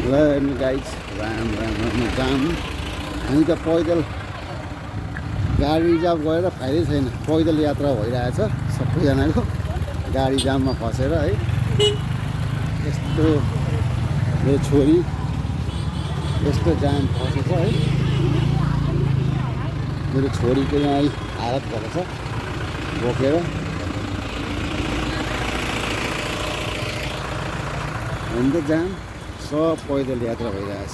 ल गाइज राम राम राम जाम हामी त पैदल गाडी रिजर्भ गरेर फाइदै छैन। पैदल यात्रा भइरहेछ सबैजनाको गाडी जाममा फसेर है। यस्तो मेरो छोरी यस्तो जाम फसेछ है। मेरो छोरीको यहाँ हालत भएको छ बोकेर। हुन त जाम सब पैदल यात्रा भइरहेछ।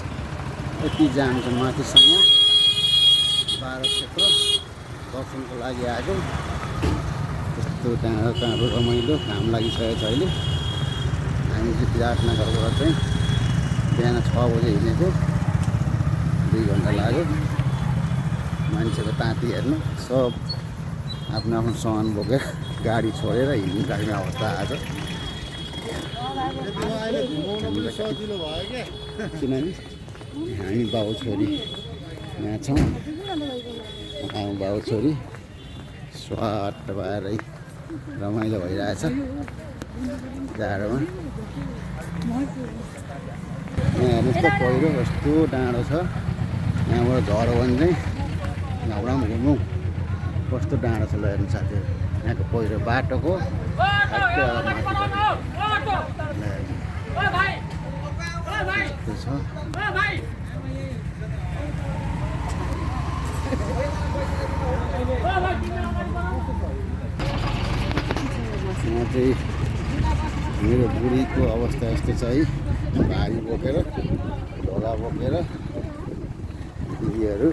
यति जाम छ माथिसम्म 12 क्षेत्र दर्शनको लागि आएको। यस्तो डाँडो काँडो रमाइलो घाम लागिसकेको छ अहिले। हामी चाहिँ विराटनगरबाट चाहिँ बिहान 6 बजे हिँडेको 2 घन्टा लाग्यो। मान्छेको ताती हेर्नु सब आफ्नो आफ्नो सामान बोकेर गाडी छोडेर हिँड्नु लाग्ने अवस्था आएको छ। किनभने हामी बाउ छोरी यहाँ छौँ। बाउ छोरी स्वाट भएरै रमाइलो भइरहेछ जाडोमा। यहाँ हेर्नुहोस् त पहिरो कस्तो डाँडो छ। यहाँबाट झऱ्यो भने चाहिँ घाउडामा घुम्नु कस्तो डाँडो छ। ल हेर्नु साथीहरू यहाँको पहिरो बाटोको छ। यहाँ चाहिँ मेरो बुढीको अवस्था यस्तो छ है। भारी बोकेर ढोला बोकेर दिदीहरू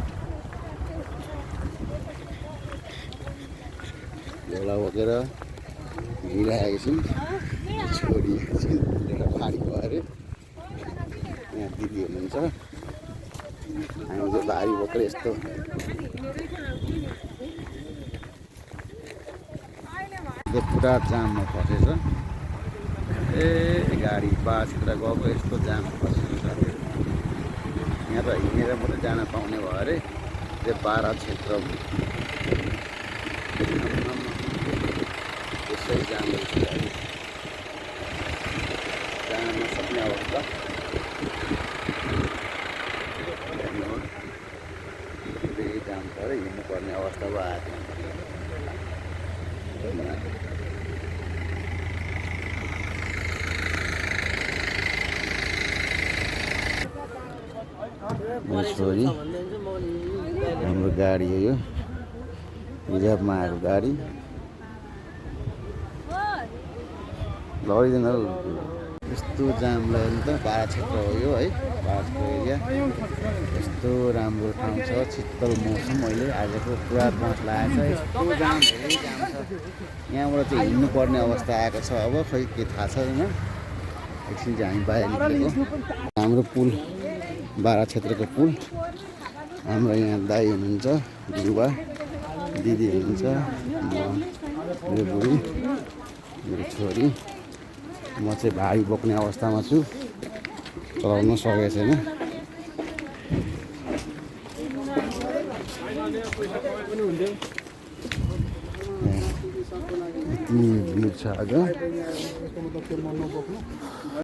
ढोला बोकेर हिँडिरहेको छौँ। छोरी भारी भएर यहाँ दिदी हुनुहुन्छ। हामी चाहिँ भारी बोकेर यस्तो पुरा जाममा फसेछ। गाडी बासतिर गएको यस्तो जाम फसेको छ। यहाँ त हिँडेर मात्रै जान पाउने भयो अरे। त्यो 12 क्षेत्र यसै जाम जान नसक्ने अवस्था। जाम पऱ्यो हिँड्नुपर्ने अवस्था भयो आएको। छोरी हाम्रो गाडी हो यो रिजर्भमा आएको गाडी। लडिँदैन यस्तो जाम लाग्यो त। 12 क्षेत्र हो यो है। 12 क्षेत्र एरिया यस्तो राम्रो ठाउँ छ। शीतल मौसम अहिले आजको पुरा बस लागेको छ। यस्तो जाम धेरै जाम छ। यहाँबाट चाहिँ हिँड्नुपर्ने अवस्था आएको छ। अब खै के थाहा छैन। एकछिन चाहिँ हामी बाहिर निस्केको। हाम्रो पुल 12 क्षेत्रको पुल। हाम्रो यहाँ दाइ हुनुहुन्छ बुबा दिदी हुनुहुन्छ मेरो बुढी मेरो छोरी। म चाहिँ भारी बोक्ने अवस्थामा छु चलाउन सकेको छैन। यति भिड छ आज।